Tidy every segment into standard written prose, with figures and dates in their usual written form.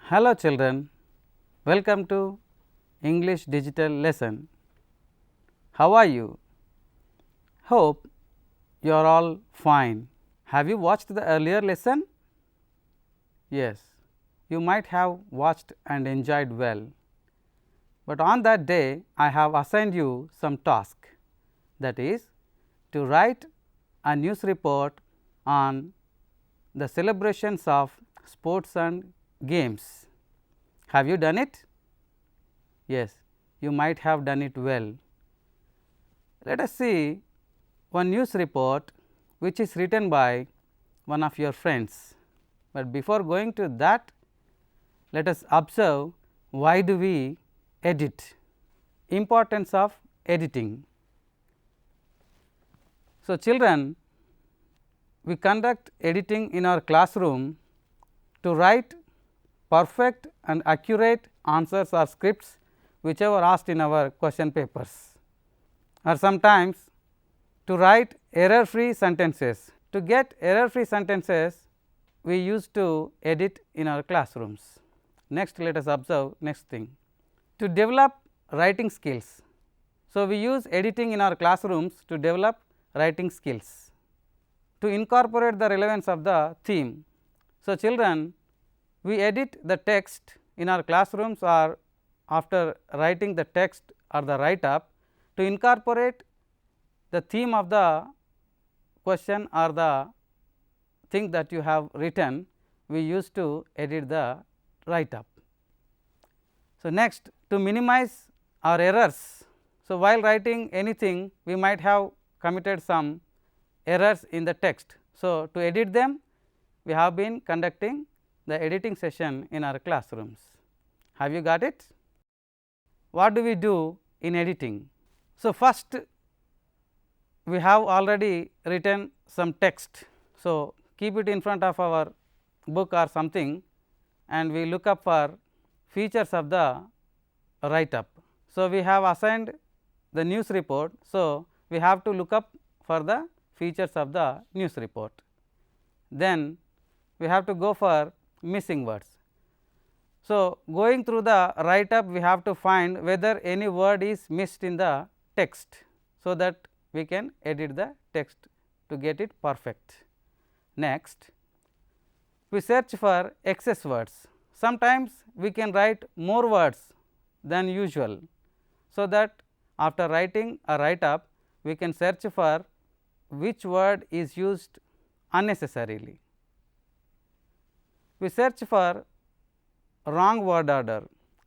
Hello children, welcome to English digital lesson. How are you? Hope you are all fine. Have you watched the earlier lesson? Yes, you might have watched and enjoyed well, but on that day I have assigned you some task, that is to write a news report on the celebrations of sports and games. Have you done it? Yes, you might have done it well. Let us see one news report which is written by one of your friends, but before going to that, let us observe why do we edit, importance of editing. So, children, we conduct editing in our classroom to write perfect and accurate answers or scripts whichever asked in our question papers, or sometimes to write error free sentences. To get error free sentences, we used to edit in our classrooms. Next, let us observe next thing, to develop writing skills. So, we use editing in our classrooms to develop writing skills, to incorporate the relevance of the theme. So, children, we edit the text in our classrooms or after writing the text or the write up to incorporate the theme of the question or the thing that you have written, we used to edit the write up. So, next, to minimize our errors. So, while writing anything, we might have committed some errors in the text. So, to edit them, we have been conducting the editing session in our classrooms. Have you got it? What do we do in editing? So, first we have already written some text. So, keep it in front of our book or something and we look up for features of the write up. So, we have assigned the news report. So, we have to look up for the features of the news report. Then we have to go for missing words. So, going through the write up, we have to find whether any word is missed in the text, so that we can edit the text to get it perfect. Next, we search for excess words. Sometimes we can write more words than usual, so that after writing a write up, we can search for which word is used unnecessarily. We search for wrong word order.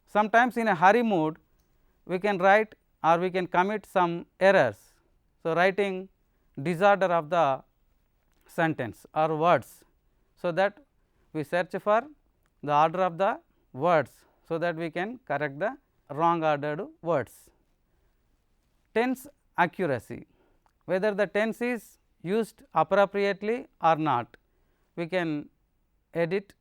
Sometimes in a hurry mood, we can write or we can commit some errors. So, writing disorder of the sentence or words, so that we search for the order of the words, so that we can correct the wrong ordered words. Tense accuracy, whether the tense is used appropriately or not, we can edit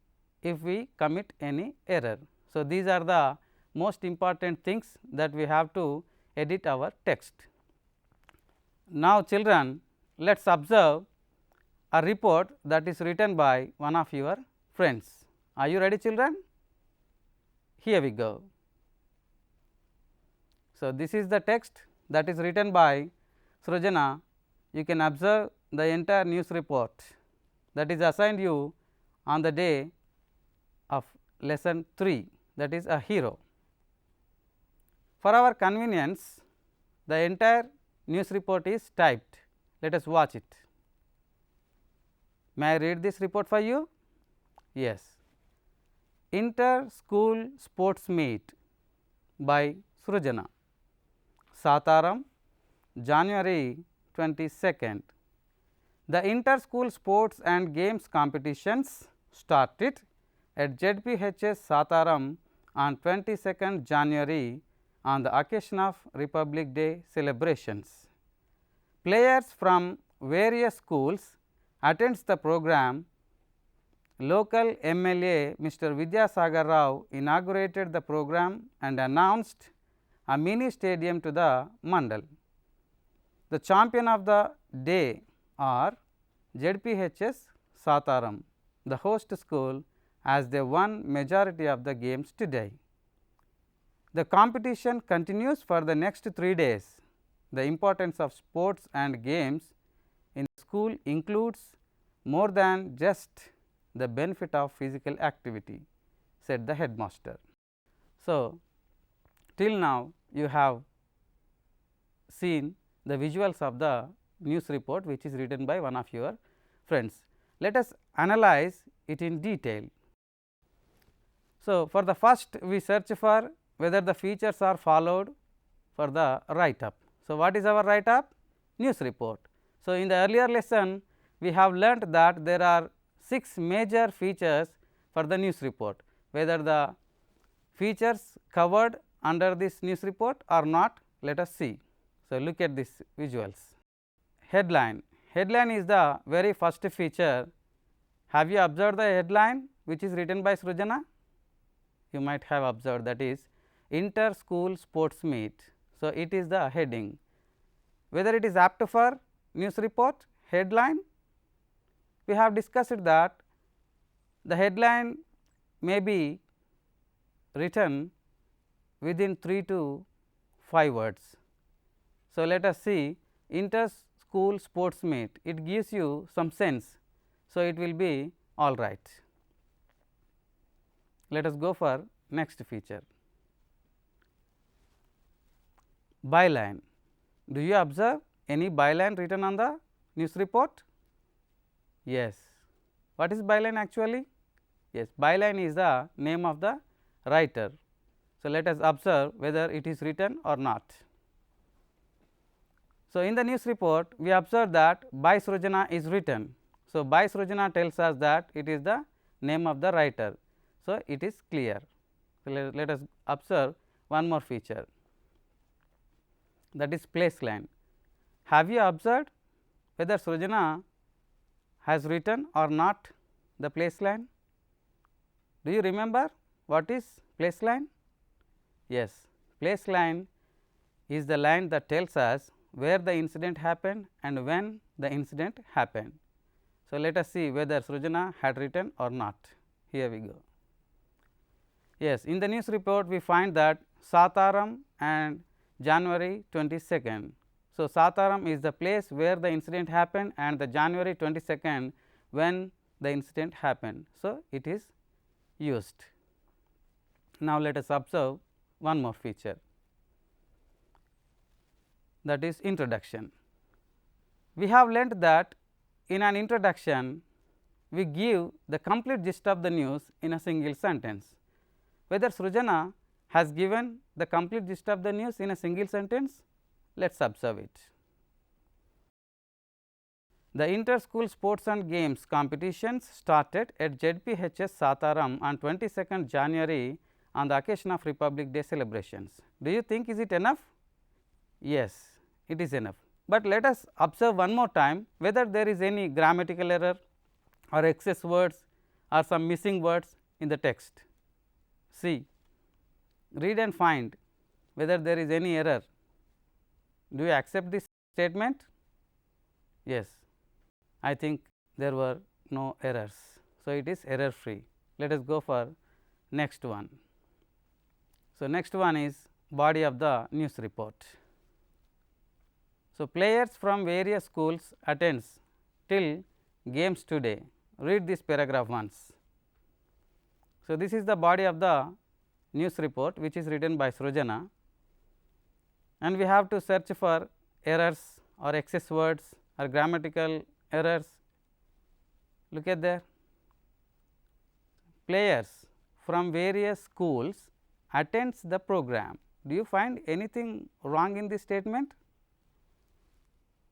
if we commit any error. So, these are the most important things that we have to edit our text. Now, children, let us observe a report that is written by one of your friends. Are you ready, children? Here we go. So, this is the text that is written by 𝗧𝗦𝗔𝗧. You can observe the entire news report that is assigned you on the day of lesson 3, that is a hero. For our convenience, the entire news report is typed. Let us watch it. May I read this report for you? Yes. Inter-school sports meet by 𝗧𝗦𝗔𝗧, Sataram, January 22nd. The inter-school sports and games competitions started at ZPHS Sataram on 22nd January on the occasion of Republic Day celebrations. Players from various schools attends the program. Local MLA Mr. Vidyasagar Rao inaugurated the program and announced a mini stadium to the Mandal. The champion of the day are ZPHS Sataram, the host school, as they won majority of the games today. The competition continues for the next 3 days. The importance of sports and games in school includes more than just the benefit of physical activity, said the headmaster. So, till now you have seen the visuals of the news report, which is written by one of your friends. Let us analyze it in detail. So, for the first we search for whether the features are followed for the write up. So, what is our write up? News report. So, in the earlier lesson we have learnt that there are 6 major features for the news report, whether the features covered under this news report or not, let us see. So, look at these visuals. Headline. Headline is the very first feature. Have you observed the headline which is written by Srijana? You might have observed, that is inter school sports meet. So, it is the heading. Whether it is apt for news report headline, we have discussed that the headline may be written within 3 to 5 words. So, let us see inter school sports meet, it gives you some sense. So, it will be all right. Let us go for next feature. Byline. Do you observe any byline written on the news report? Yes. What is byline actually? Yes, byline is the name of the writer. So, let us observe whether it is written or not. So, in the news report we observe that by Srijana is written. So, by Srijana tells us that it is the name of the writer. So, it is clear. So, let us observe one more feature, that is place line. Have you observed whether Srijana has written or not the place line? Do you remember what is place line? Yes, place line is the line that tells us where the incident happened and when the incident happened. So, let us see whether Srijana had written or not. Here we go. Yes, in the news report we find that Sataram and January 22nd. So, Sataram is the place where the incident happened and the January 22nd when the incident happened. So, it is used. Now, let us observe one more feature, that is introduction. We have learnt that in an introduction we give the complete gist of the news in a single sentence. Whether Srijana has given the complete gist of the news in a single sentence, let us observe it. The inter school sports and games competitions started at ZPHS Sataram on 22nd January on the occasion of Republic Day celebrations. Do you think is it enough? Yes, it is enough. But let us observe one more time whether there is any grammatical error or excess words or some missing words in the text. See, read and find whether there is any error. Do you accept this statement? Yes, I think there were no errors. So, it is error free. Let us go for next one. So, next one is body of the news report. So, players from various schools attends till games today. Read this paragraph once. So, this is the body of the news report which is written by Srijana, and we have to search for errors or excess words or grammatical errors. Look at there. Players from various schools attends the program. Do you find anything wrong in this statement?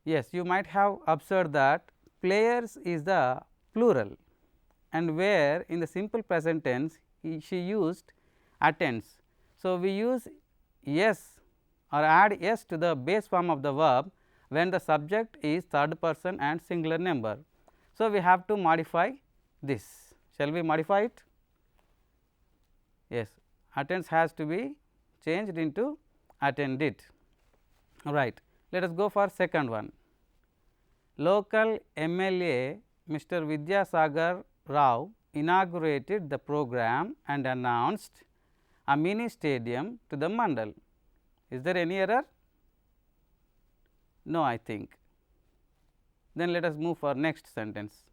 Yes, you might have observed that players is the plural, and where in the simple present tense she used attends. So, we use s or add s to the base form of the verb when the subject is third person and singular number. So, we have to modify this. Shall we modify it? Yes, attends has to be changed into attended. Right. Let us go for second one. Local MLA Mr. Vidyasagar Rao inaugurated the program and announced a mini stadium to the mandal. Is there any error? No, I think. Then let us move for next sentence.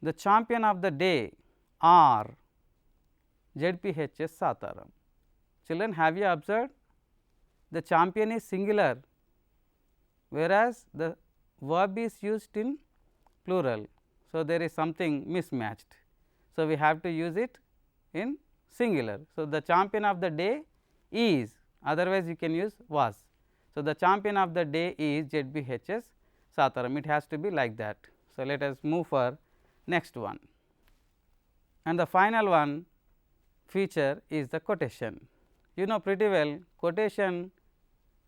The champion of the day are 𝗳𝗊𝗺𝗺 𝗧𝗦𝗧. Children, have you observed the champion is singular, whereas the verb is used in plural. So, there is something mismatched. So, we have to use it in singular. So, the champion of the day is, otherwise you can use was. So, the champion of the day is 𝗳𝗊𝗺𝗺 𝗧𝗦𝗧. It has to be like that. So, let us move for next one, and the final one feature is the quotation. You know pretty well, quotation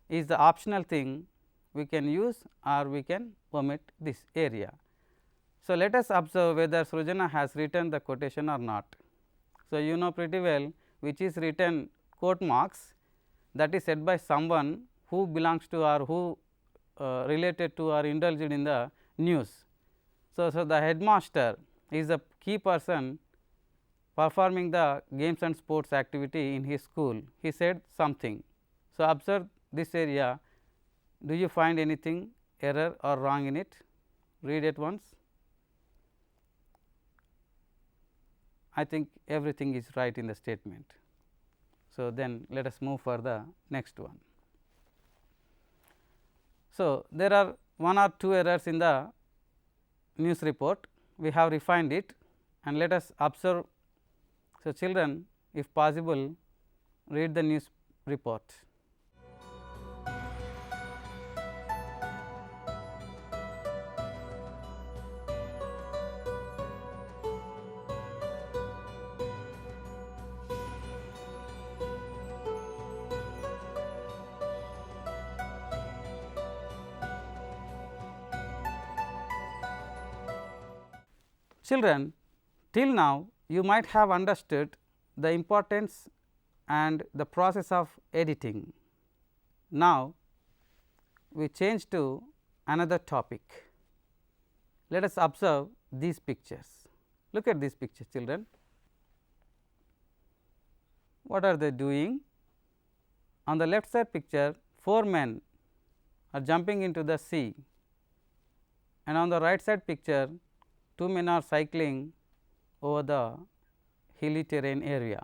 is the optional thing we can use or we can omit this area. So, let us observe whether Srijana has written the quotation or not. So, you know pretty well which is written quote marks, that is said by someone who belongs to or who related to or indulged in the news. So, the headmaster is the key person performing the games and sports activity in his school. He said something. So, observe this area. Do you find anything error or wrong in it? Read it once. I think everything is right in the statement. So, then let us move for the next one. So, there are one or two errors in the news report. We have refined it and let us observe. So, children, if possible, read the news report. Children, till now you might have understood the importance and the process of editing. Now, we change to another topic. Let us observe these pictures. Look at these pictures, children. What are they doing? On the left side picture, 4 men are jumping into the sea, and on the right side picture, 2 men are cycling over the hilly terrain area.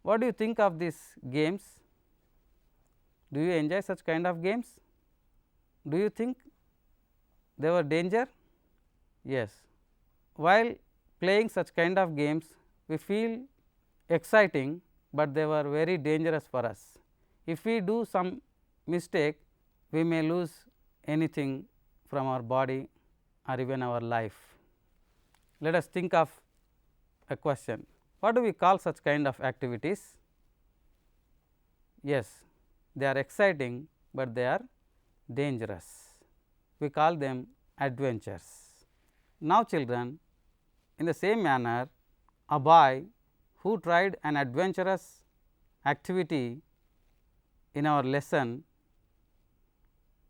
What do you think of these games? Do you enjoy such kind of games? Do you think they were danger? Yes. While playing such kind of games, we feel exciting, but they were very dangerous for us. If we do some mistake, we may lose anything from our body or even our life. Let us think of a question. What do we call such kind of activities? Yes, they are exciting, but they are dangerous. We call them adventures. Now, children, in the same manner, a boy who tried an adventurous activity in our lesson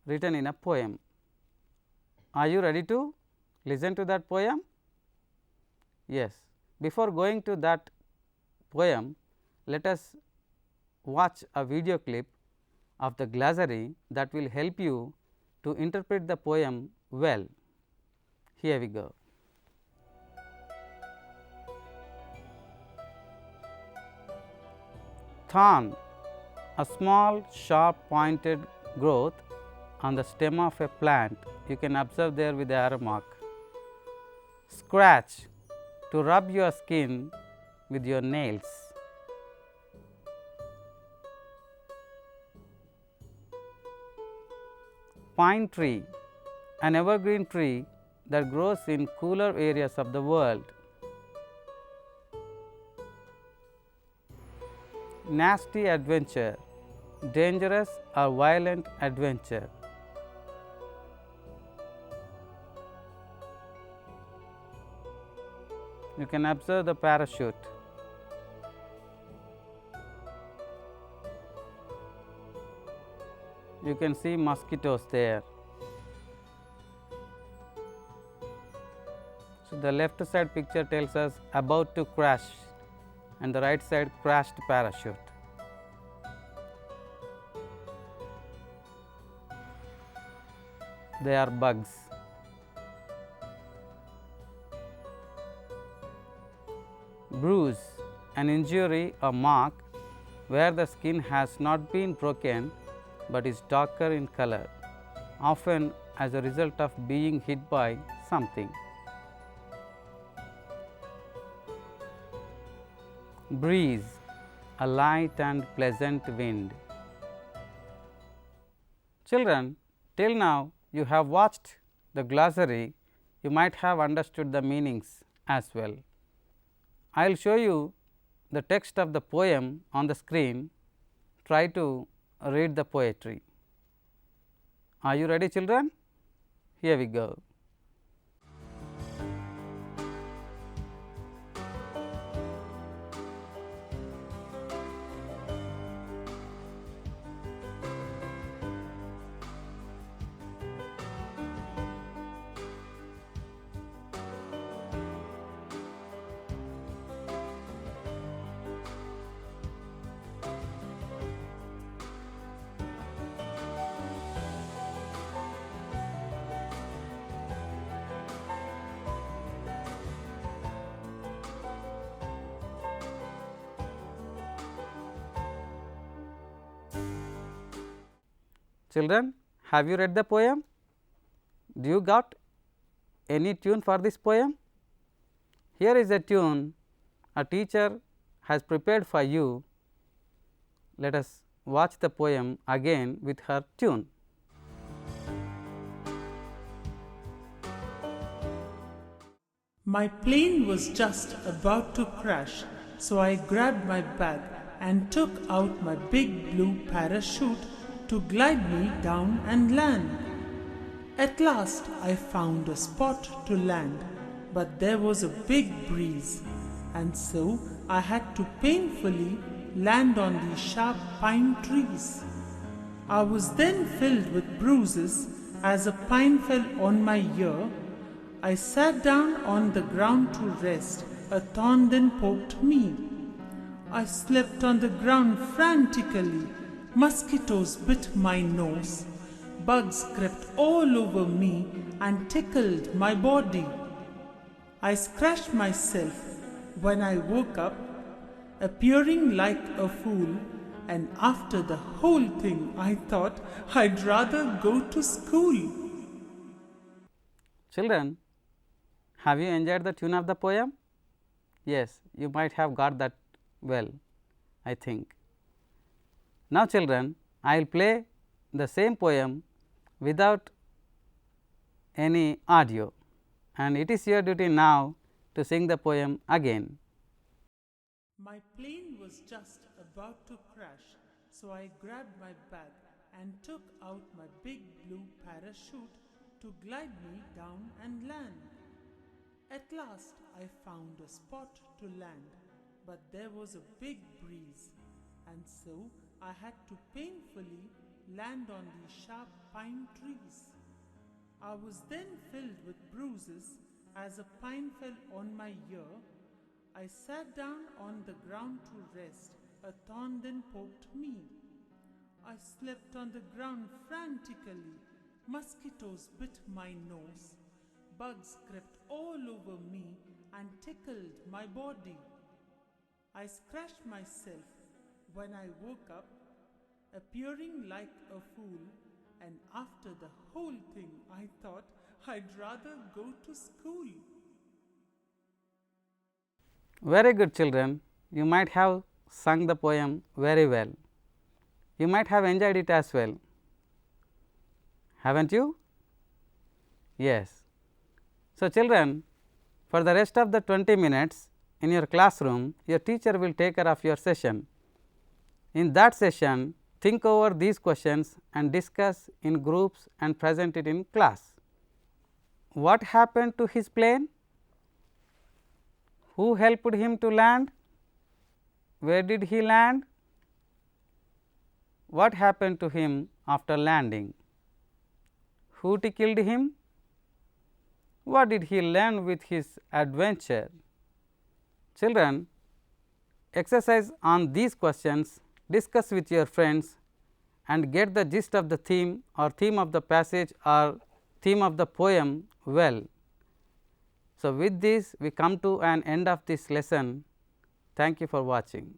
written in a poem. Are you ready to listen to that poem? Yes. Before going to that poem, let us watch a video clip of the glossary that will help you to interpret the poem well. Here we go. Thorn, a small sharp pointed growth on the stem of a plant. You can observe there with the arrow mark. Scratch, to rub your skin with your nails. Pine tree, an evergreen tree that grows in cooler areas of the world. Nasty adventure, dangerous or violent adventure. You can observe the parachute. You can see mosquitoes there. So, the left side picture tells us about to crash and the right side crashed parachute. They are bugs. Bruise, an injury or mark where the skin has not been broken but is darker in color, often as a result of being hit by something. Breeze, a light and pleasant wind. Children, till now you have watched the glossary, you might have understood the meanings as well. I will show you the text of the poem on the screen. Try to read the poetry. Are you ready, children? Here we go. Children, have you read the poem? Do you got any tune for this poem? Here is a tune a teacher has prepared for you. Let us watch the poem again with her tune. My plane was just about to crash, so I grabbed my bag and took out my big blue parachute to glide me down and land. At last I found a spot to land, but there was a big breeze, and so I had to painfully land on these sharp pine trees. I was then filled with bruises as a pine fell on my ear. I sat down on the ground to rest, a thorn then poked me. I slept on the ground frantically. Mosquitoes bit my nose. Bugs crept all over me and tickled my body. I scratched myself when I woke up, appearing like a fool, and after the whole thing I thought I'd rather go to school. Children, have you enjoyed the tune of the poem? Yes, you might have got that well, I think. Now, children, I will play the same poem without any audio, and it is your duty now to sing the poem again. My plane was just about to crash, so I grabbed my bag and took out my big blue parachute to glide me down and land. At last I found a spot to land, but there was a big breeze, and so I had to painfully land on these sharp pine trees. I was then filled with bruises as a pine fell on my ear. I sat down on the ground to rest, a thorn then poked me. I slept on the ground frantically. Mosquitoes bit my nose. Bugs crept all over me and tickled my body. I scratched myself when I woke up, appearing like a fool, and after the whole thing I thought I'd rather go to school. Very good, children. You might have sung the poem very well. You might have enjoyed it as well. Haven't you? Yes. So, children, for the rest of the 20 minutes in your classroom, your teacher will take care of your session. In that session, think over these questions and discuss in groups and present it in class. What happened to his plane? Who helped him to land? Where did he land? What happened to him after landing? Who tickled him? What did he learn with his adventure? Children, exercise on these questions, discuss with your friends and get the gist of the theme or theme of the passage or theme of the poem well. So, with this we come to an end of this lesson. Thank you for watching.